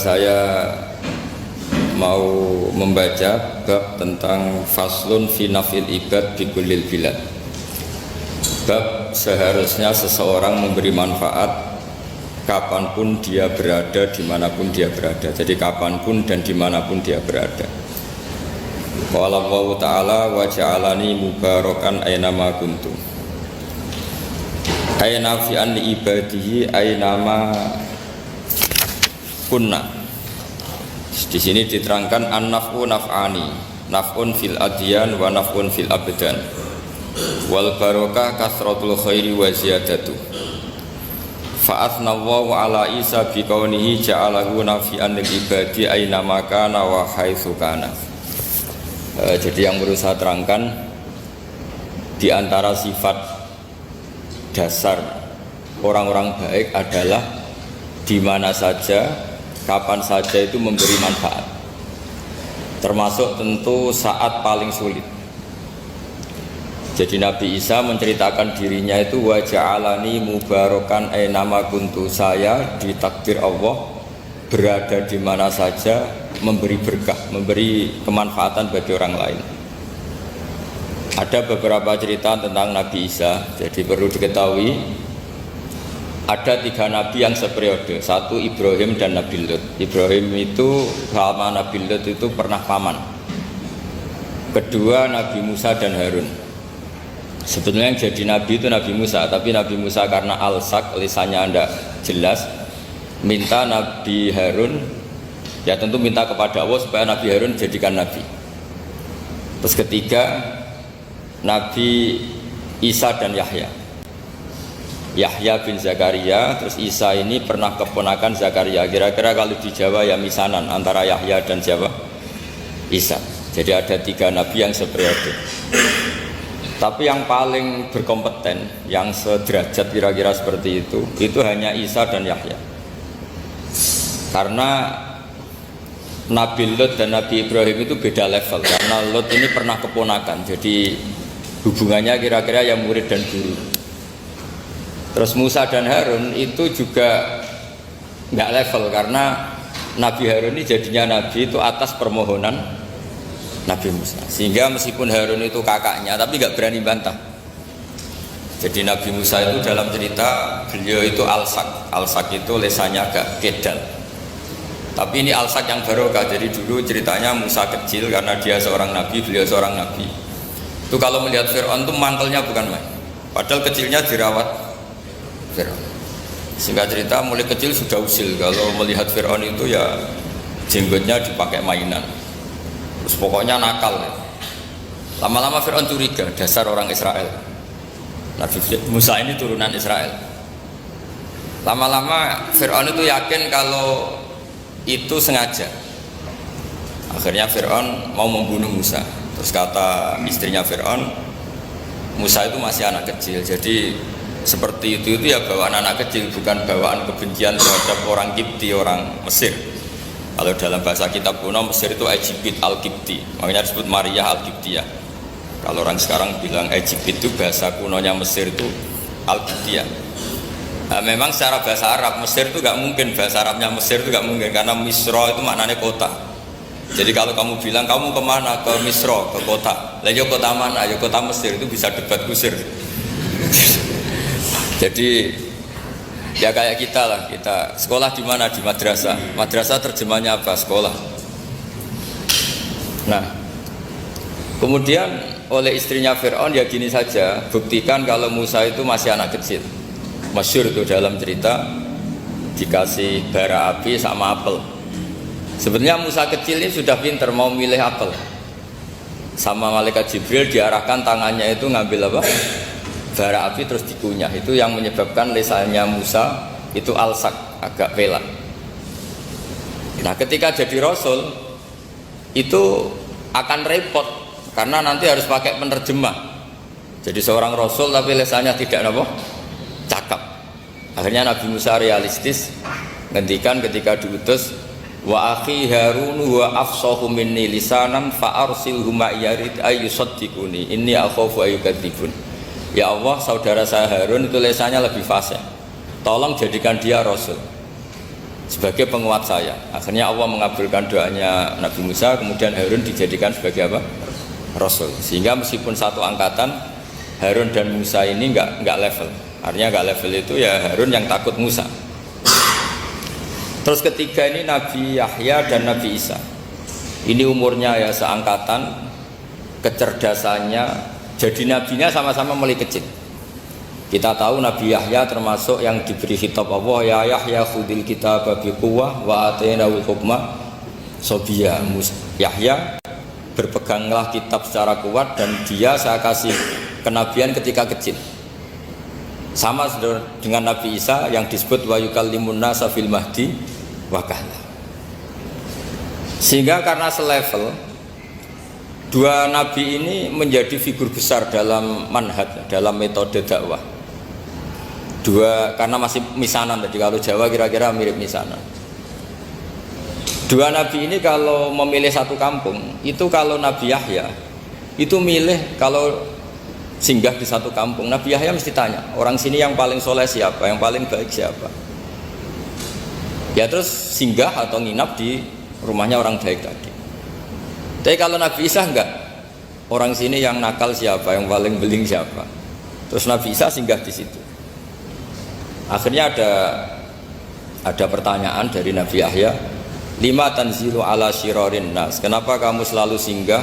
Saya mau membaca bab tentang faslun fi nafil ibad bi kullil bilad. Bab seharusnya seseorang memberi manfaat kapanpun dia berada, dimanapun dia berada. Jadi kapanpun dan dimanapun dia berada. Qala Allah Ta'ala wa ja'alani mubarakan aynama kuntu. Ayna fi an ibadihi aynama kunna. Di sini diterangkan an-naf'u naf'ani, naf'un fil adyan wa naf'un fil abdan. Wal barokah kasratul khairi wa ziyadatu. Fa'athnallahu ala Isa biqaunihi ja'alahu nafi'an lil ibadi aina makana wa haitsu kana. Jadi yang perlu saya terangkan, di antara sifat dasar orang-orang baik adalah di mana saja, kapan saja itu memberi manfaat. Termasuk tentu saat paling sulit. Jadi Nabi Isa menceritakan dirinya itu wa ja'alani mubarakan aynama kuntu, saya ditakdir Allah berada di mana saja memberi berkah, memberi kemanfaatan bagi orang lain. Ada beberapa cerita tentang Nabi Isa. Jadi perlu diketahui ada 3 nabi yang seperiode. Satu Ibrahim dan Nabi Lut. Ibrahim itu sama Nabi Lut itu pernah paman. Kedua Nabi Musa dan Harun. Sebetulnya yang jadi nabi itu Nabi Musa, tapi Nabi Musa karena alsak, lisannya tidak jelas, minta Nabi Harun, ya tentu minta kepada Allah supaya Nabi Harun jadikan nabi. Terus ketiga Nabi Isa dan Yahya. Yahya bin Zakaria, terus Isa ini pernah keponakan Zakaria. Kira-kira kalau di Jawa ya misanan antara Yahya dan siapa? Isa. Jadi ada 3 nabi yang seperiode. Tapi yang paling berkompeten, yang sederajat kira-kira seperti itu hanya Isa dan Yahya. Karena Nabi Lut dan Nabi Ibrahim itu beda level. Karena Lut ini pernah keponakan, jadi hubungannya kira-kira yang murid dan guru. Terus Musa dan Harun itu juga nggak level, karena Nabi Harun ini jadinya nabi itu atas permohonan Nabi Musa. Sehingga meskipun Harun itu kakaknya, tapi nggak berani bantah. Jadi Nabi Musa itu dalam cerita beliau itu alsak. Alsak itu lesannya agak kedal. Tapi ini alsak yang barokah. Jadi dulu ceritanya Musa kecil karena dia seorang nabi, beliau seorang nabi. Itu kalau melihat Fir'aun itu mantelnya bukan main. Padahal kecilnya dirawat Fir'aun. Singkat cerita mulai kecil sudah usil. Kalau melihat Fir'aun itu ya jenggotnya dipakai mainan. Terus pokoknya nakal ya. Lama-lama Fir'aun curiga, dasar orang Israel. Nabi Musa ini turunan Israel. Lama-lama Fir'aun itu yakin kalau itu sengaja. Akhirnya Fir'aun mau membunuh Musa. Terus kata istrinya Fir'aun, Musa itu masih anak kecil. Jadi seperti itu ya bawaan anak kecil, bukan bawaan kebencian terhadap orang Kipti, orang Mesir. Kalau dalam bahasa kitab kuno Mesir itu Egypt al-Kipti, makanya disebut Maria al-Kiptiyah. Kalau orang sekarang bilang Egypt itu bahasa kunonya Mesir itu al-Kiptiyah. Nah, memang secara bahasa Arab Mesir itu gak mungkin, bahasa Arabnya Mesir itu gak mungkin, karena Misro itu maknanya kota. Jadi kalau kamu bilang kamu kemana, ke Misro, ke kota, lah yo kota mana, yo kota Mesir, itu bisa debat kusir. Jadi ya kayak kita lah, kita sekolah di mana? Di madrasah. Madrasah terjemahnya apa? Sekolah. Nah, kemudian oleh istrinya Fir'aun ya gini saja, buktikan kalau Musa itu masih anak kecil. Masyhur itu dalam cerita, dikasih bara api sama apel. Sebenarnya Musa kecil ini sudah pinter mau milih apel. Sama malaikat Jibril diarahkan tangannya itu ngambil apa? Bara api terus dikunyah. Itu yang menyebabkan lisannya Musa itu alsak, agak pelak. Nah ketika jadi Rasul itu akan repot, karena nanti harus pakai penerjemah. Jadi seorang Rasul tapi lisannya tidak apa? Cakap. Akhirnya Nabi Musa realistis, ngendikan ketika diutus, wa akhi Harun wa afsahu minni lisanan fa arsilhu ma yarid ayyusaddiquni inni akhafu ayyukadzibun. Ya Allah, saudara saya Harun itu lisannya lebih fasih, tolong jadikan dia Rasul. sebagai penguat saya. Akhirnya Allah mengabulkan doanya Nabi Musa, kemudian Harun dijadikan sebagai apa? Rasul. Sehingga meskipun satu angkatan, Harun dan Musa ini nggak level. Artinya nggak level itu ya Harun yang takut Musa. Terus ketiga ini Nabi Yahya dan Nabi Isa. Ini umurnya ya seangkatan, kecerdasannya, jadi nabinya sama-sama mulai kecil. Kita tahu Nabi Yahya termasuk yang diberi khitab Allah, ya Yahya khudil kitaba biquwwah wa atainahul hukma sobiyya. Yahya, berpeganglah kitab secara kuat dan dia saya kasih kenabian ketika kecil. Sama dengan Nabi Isa yang disebut wa yukallimun nasa fil mahdi wa kahla. Sehingga karena selevel, dua nabi ini menjadi figur besar dalam manhaj, dalam metode dakwah. Dua, karena masih misanan tadi, kalau Jawa kira-kira mirip misanan. Dua nabi ini kalau memilih satu kampung, itu kalau Nabi Yahya itu milih kalau singgah di satu kampung, Nabi Yahya mesti tanya, orang sini yang paling soleh siapa, yang paling baik siapa. Ya terus singgah atau nginap di rumahnya orang baik tadi. Tapi kalau Nabi Isa enggak, orang sini yang nakal siapa, yang paling beling siapa. Terus Nabi Isa singgah di situ. Akhirnya ada pertanyaan dari Nabi Yahya, lima tanzilu ala syirarin nas, kenapa kamu selalu singgah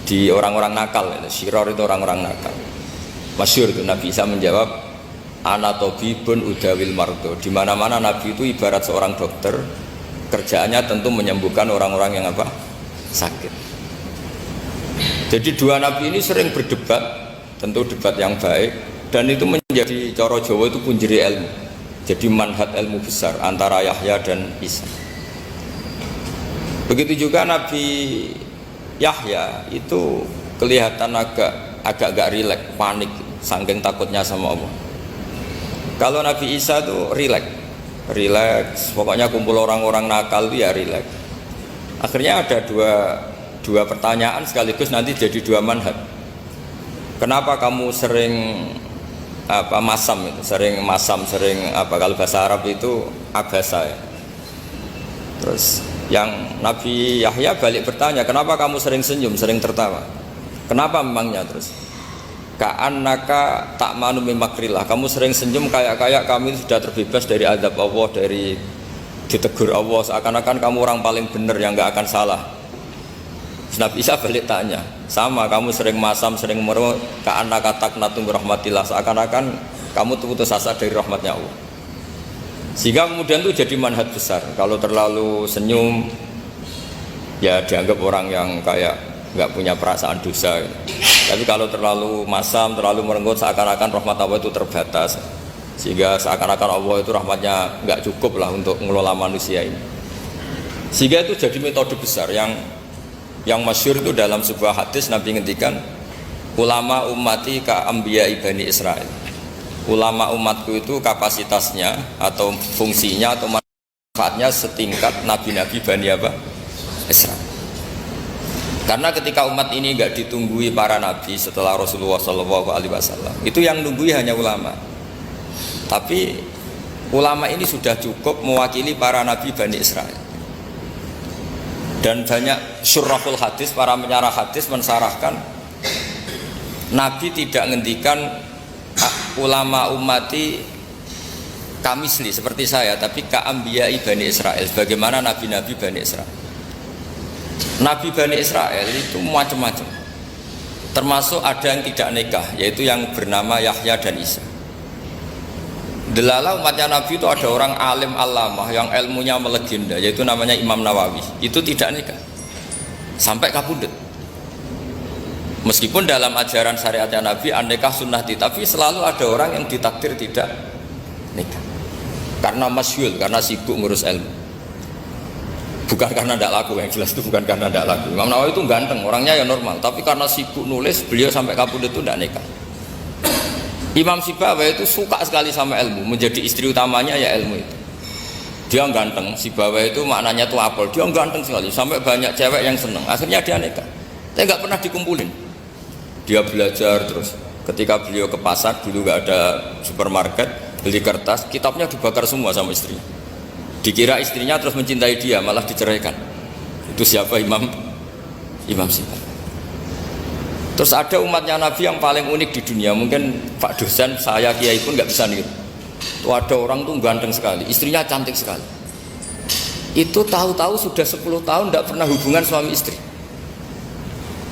di orang-orang nakal? Syiror itu orang-orang nakal. Masyhur itu Nabi Isa menjawab, ana tabibun udawil mardo. Di mana-mana Nabi itu ibarat seorang dokter, kerjaannya tentu menyembuhkan orang-orang yang apa? Sakit. Jadi dua nabi ini sering berdebat, tentu debat yang baik, dan itu menjadi cara Jawa itu punjeri ilmu. Jadi manhaj ilmu besar antara Yahya dan Isa. Begitu juga Nabi Yahya itu kelihatan agak rileks, panik, saking takutnya sama Allah. Kalau Nabi Isa itu rileks, pokoknya kumpul orang-orang nakal itu ya rileks. Akhirnya ada dua pertanyaan sekaligus nanti jadi dua manhaj. Kenapa kamu sering masam, sering kalau bahasa Arab itu abasa ya. Terus yang Nabi Yahya balik bertanya, kenapa kamu sering senyum, sering tertawa? Kenapa memangnya? Terus ka'annaka ta'manu min makrillah, kamu sering senyum kayak kamu sudah terbebas dari azab Allah, dari ditegur Allah, seakan-akan kamu orang paling benar yang gak akan salah. Nabi Isa balik tanya, sama kamu sering masam, sering meru, ka'annaka taqnatu min rahmatillah, seakan-akan kamu putus asa dari rahmatnya Allah. Sehingga kemudian itu jadi manhaj besar. Kalau terlalu senyum ya dianggap orang yang kayak nggak punya perasaan dosa gitu. Tapi kalau terlalu masam, terlalu merenggut, seakan-akan rahmat Allah itu terbatas, sehingga seakan-akan Allah itu rahmatnya nggak cukup lah untuk mengelola manusia ini. Sehingga itu jadi metode besar yang masyhur itu dalam sebuah hadis Nabi ngendikan, ulama ummati ka anbiya Bani Israil. Ulama umatku itu kapasitasnya atau fungsinya atau manfaatnya setingkat nabi-nabi Bani Israil. Karena ketika umat ini enggak ditunggui para nabi setelah Rasulullah SAW, itu yang nunggui hanya ulama. Tapi ulama ini sudah cukup mewakili para nabi Bani Israil. Dan banyak syurahul hadis, para penyarah hadis mensarahkan, Nabi tidak ngendikan ulama ummati kamisli seperti saya, tapi ka'ambiyai Bani Israel, bagaimana nabi-nabi Bani Israel. Nabi Bani Israel itu macam-macam, termasuk ada yang tidak nikah, yaitu yang bernama Yahya dan Isa. Delala umatnya Nabi itu ada orang alim alamah yang ilmunya melegenda, yaitu namanya Imam Nawawi, itu tidak nikah sampai kabudut. Meskipun dalam ajaran syariatnya Nabi an-nikah sunnati, tapi selalu ada orang yang ditakdir tidak nikah karena masyhul, karena sibuk ngurus ilmu, bukan karena tidak laku. Yang jelas itu bukan karena tidak laku. Imam Nawawi itu ganteng, orangnya ya normal, tapi karena sibuk nulis, beliau sampai kabudut itu tidak nikah. Imam Sibawayh itu suka sekali sama ilmu, menjadi istri utamanya ya ilmu itu. Dia ganteng, Sibawayh itu maknanya tuh apel, dia ganteng sekali, sampai banyak cewek yang seneng. Akhirnya dia nikah, tapi nggak pernah dikumpulin. Dia belajar terus. Ketika beliau ke pasar, dulu nggak ada supermarket, beli kertas, kitabnya dibakar semua sama istrinya. Dikira istrinya terus mencintai dia, malah diceraikan. Itu siapa? Imam Syafi'i. Terus ada umatnya Nabi yang paling unik di dunia. Mungkin Pak dosen, saya kiai pun nggak bisa niru. Itu ada orang tuh ganteng sekali, istrinya cantik sekali. Itu tahu-tahu sudah 10 tahun tidak pernah hubungan suami istri.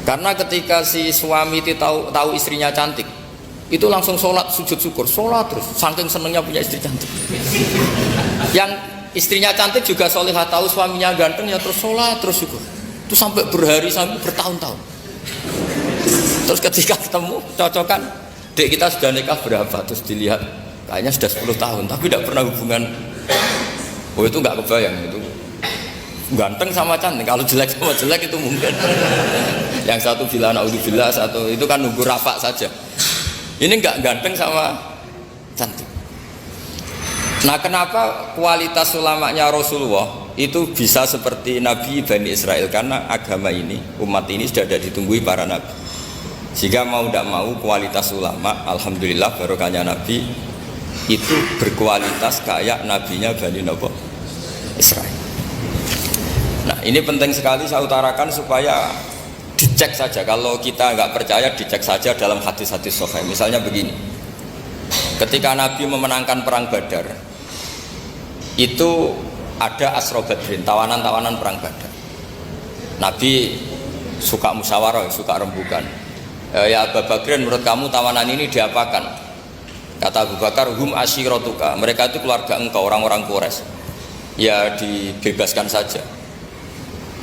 Karena ketika si suami itu tahu istrinya cantik, itu langsung sholat sujud syukur, sholat terus, saking senengnya punya istri cantik. Yang istrinya cantik juga solihah, tahu suaminya ganteng ya terus sholat terus syukur. Itu sampai berhari sampai bertahun-tahun. Terus ketika ketemu cocokan, dek kita sudah nikah berapa? Terus dilihat kayaknya sudah 10 tahun tapi tidak pernah hubungan. Oh itu nggak kebayang, itu ganteng sama cantik. Kalau jelek sama jelek itu mungkin. Yang satu bilang naudzubillah, satu itu kan nunggu rafa saja. Ini nggak ganteng sama cantik. Nah kenapa kualitas ulamanya Rasulullah itu bisa seperti Nabi Bani Israel? Karena agama ini, umat ini sudah ada ditunggui para nabi. Sehingga mau tidak mau kualitas ulama, alhamdulillah barokahnya Nabi itu berkualitas kayak nabinya Bani Israel. Nah ini penting sekali saya utarakan supaya dicek saja. Kalau kita nggak percaya, dicek saja dalam hadis-hadis sahih. Misalnya begini, ketika Nabi memenangkan perang Badar, itu ada Asra Badrin, tawanan-tawanan perang Badar. Nabi suka musyawarah, suka rembukan. Ya Abu Bakrin, menurut kamu tawanan ini diapakan? Kata Abu Bakar, hum asyiratuka, mereka itu keluarga engkau, orang-orang Quraisy. Ya dibebaskan saja,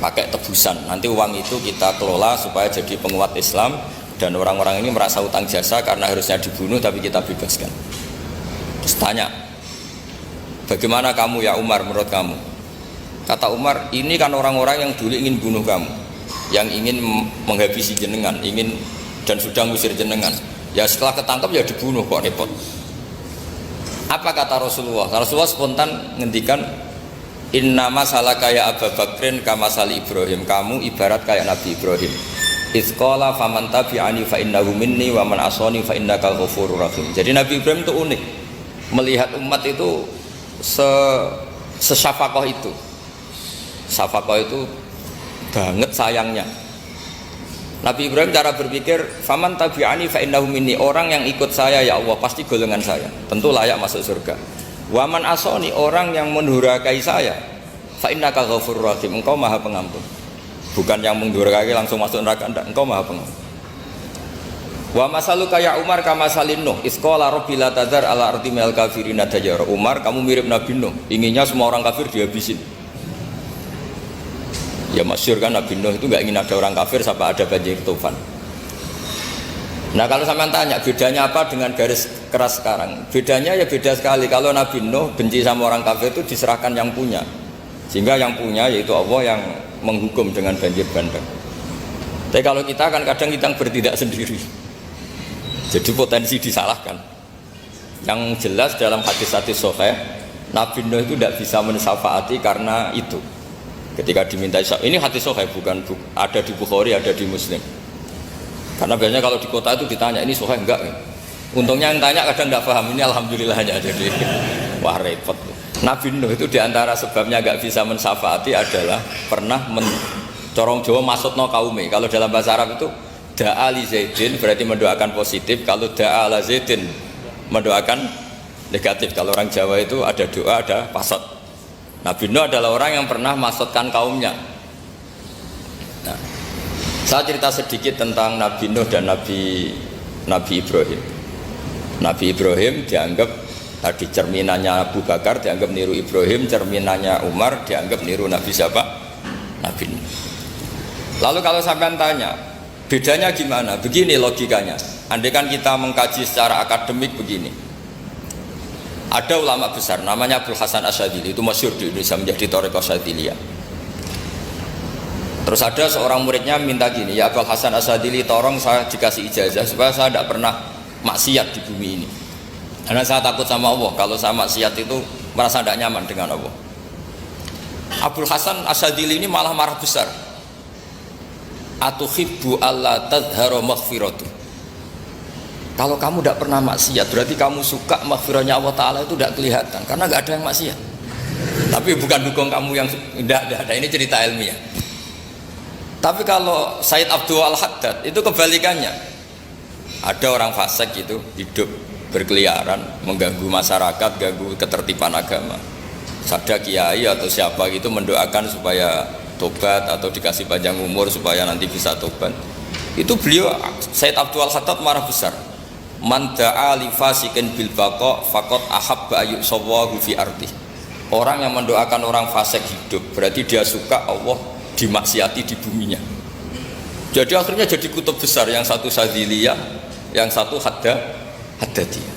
pakai tebusan. Nanti uang itu kita kelola supaya jadi penguat Islam, dan orang-orang ini merasa utang jasa karena harusnya dibunuh tapi kita bebaskan. Terus tanya, bagaimana kamu ya Umar, menurut kamu? Kata Umar, ini kan orang-orang yang dulu ingin bunuh kamu, yang ingin menghabisi jenengan, ingin dan sudah ngusir jenengan. Ya setelah ketangkap ya dibunuh, kok repot. Apa kata Rasulullah? Rasulullah spontan ngendikan, inna masalah kayak Abu Bakrin kama sali Ibrahim, kamu ibarat kayak Nabi Ibrahim. Izqala faman tabi'ani fa innahu minni wa man asani fa innaka ghafurur rahim. Jadi Nabi Ibrahim itu unik, melihat umat itu sesyafakoh itu. Syafakoh itu banget sayangnya. Nabi Ibrahim cara berpikir, faman tabi'ani fa innahu minni, orang yang ikut saya ya Allah pasti golongan saya, tentu layak masuk surga. Waman asoni, orang yang mendurhakai saya, fa innaka ghafurur rahim, engkau maha pengampun. Bukan yang mendurhakai langsung masuk neraka, enggak, engkau maha pengampun. Wa masaluka ya Umar kama salin Nuh, isqala rabbi la tadzar ala ardi minal kafirina dajjara. Umar, kamu mirip Nabi Nuh, inginnya semua orang kafir dihabisin. Ya masyhur kan, Nabi Nuh itu enggak ingin ada orang kafir sampai ada banjir tufan. Nah kalau sampean tanya bedanya apa dengan garis keras sekarang, bedanya ya beda sekali. Kalau Nabi Nuh benci sama orang kafir itu diserahkan yang punya, sehingga yang punya yaitu Allah yang menghukum dengan banjir bandang. Tapi kalau kita kan kadang kita bertindak sendiri, jadi potensi disalahkan. Yang jelas dalam hadis-hadis sahih, Nabi Nuh itu tidak bisa mensyafaati karena itu. Ketika diminta ini hadis sahih, bukan ada di Bukhari, ada di Muslim. Karena biasanya kalau di kota itu ditanya ini sahih enggak? Untungnya yang tanya kadang enggak paham, ini alhamdulillahnya. Jadi wah repot. Nabi Nuh itu diantara sebabnya enggak bisa mensyafaati adalah pernah corong Jawa maksudno kaume. Kalau dalam bahasa Arab itu da'a li Zaidin berarti mendoakan positif, kalau da'a la Zaidin mendoakan negatif. Kalau orang Jawa itu ada doa, ada pasot. Nabi Nuh adalah orang yang pernah maksudkan kaumnya. Nah, saya cerita sedikit tentang Nabi Nuh dan Nabi Ibrahim. Nabi Ibrahim dianggap tadi cerminannya Abu Bakar, dianggap niru Ibrahim, cerminannya Umar, dianggap niru Nabi siapa? Nabi Nuh. Lalu kalau sampean tanya, bedanya gimana? Begini logikanya. Andai kan kita mengkaji secara akademik begini. Ada ulama besar namanya Abdul Hasan Asyadzili, itu masyhur di Indonesia menjadi Thariqah Asyadziliyah. Terus ada seorang muridnya minta gini, ya Abdul Hasan Asyadzili, tolong saya dikasih ijazah supaya saya tidak pernah maksiat di bumi ini. Karena saya takut sama Allah, kalau saya maksiat itu merasa tidak nyaman dengan Allah. Abdul Hasan Asyadzili ini malah marah besar. Atuhibbu alla tadhhara maghfiratu. Kalau kamu tidak pernah maksiat, berarti kamu suka maghfirahnya Allah Ta'ala itu tidak kelihatan, karena nggak ada yang maksiat. Tapi bukan dukung kamu yang tidak ada, ini cerita ilmiah. Tapi kalau Said Abdul Al-Haddad itu kebalikannya. Ada orang fasik itu hidup berkeliaran, mengganggu masyarakat, ganggu ketertiban agama. Ada kiai atau siapa gitu mendoakan supaya tobat atau dikasih panjang umur supaya nanti bisa tobat. Itu beliau Said Abdul Al-Haddad marah besar. Man da'a li fasikin bil baqa faqad ahabba ayyusawahu fi ardi. Orang yang mendoakan orang fasik hidup berarti dia suka Allah dimaksiati di buminya. Jadi akhirnya jadi kutub besar, yang satu Sadziliyah, yang satu Haddadiyah.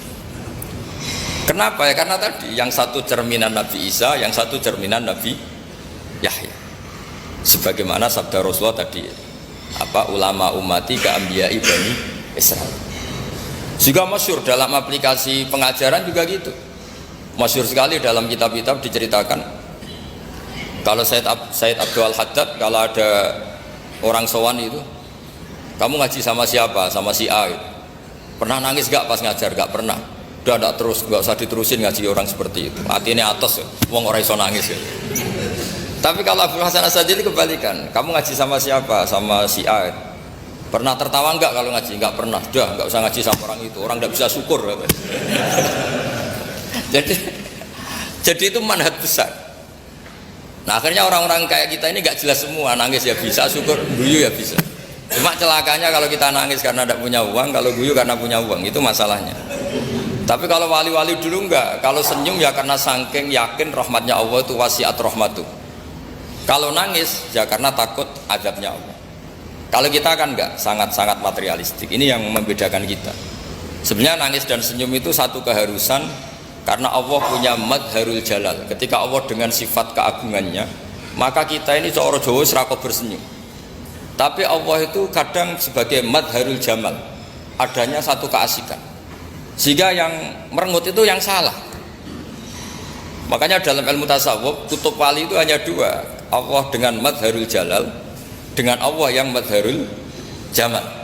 Kenapa ya? Karena tadi yang satu cerminan Nabi Isa, yang satu cerminan Nabi Yahya. Sebagaimana sabda Rasulullah tadi, apa ulama ummati ka anbiya'i bani Israil. Juga masyhur dalam aplikasi pengajaran juga gitu. Masyhur sekali dalam kitab-kitab diceritakan kalau Said Abdul Al-Haddad kalau ada orang sowan itu, kamu ngaji sama siapa? Sama si A itu. Pernah nangis gak pas ngajar? Gak pernah. Udah gak terus, gak usah diterusin ngaji orang seperti itu. Hatinya atas, wong orang iso nangis ya. Tapi kalau Abdul Hasan As-Sajili kebalikan, kamu ngaji sama siapa? Sama si A itu. Pernah tertawa enggak kalau ngaji? Enggak pernah. Udah enggak usah ngaji sama orang itu. Orang enggak bisa syukur. Jadi itu manhaj besar. Nah akhirnya orang-orang kayak kita ini enggak jelas semua. Nangis ya bisa, syukur, guyu ya bisa. Cuma celakanya kalau kita nangis karena tidak punya uang, kalau guyu karena punya uang, itu masalahnya. Tapi kalau wali-wali dulu enggak. Kalau senyum ya karena saking yakin rahmatnya Allah itu wasiat rahmatu. Kalau nangis ya karena takut azabnya Allah. Kalau kita kan enggak, sangat-sangat materialistik. Ini yang membedakan kita. Sebenarnya nangis dan senyum itu satu keharusan karena Allah punya madharul jalal. Ketika Allah dengan sifat keagungannya, maka kita ini seorang Jawa serakot bersenyum. Tapi Allah itu kadang sebagai madharul jamal, adanya satu keasikan. Sehingga yang merengut itu yang salah. Makanya dalam ilmu tasawuf, kutub wali itu hanya dua. Allah dengan madharul jalal, dengan Allah yang madharul jamal.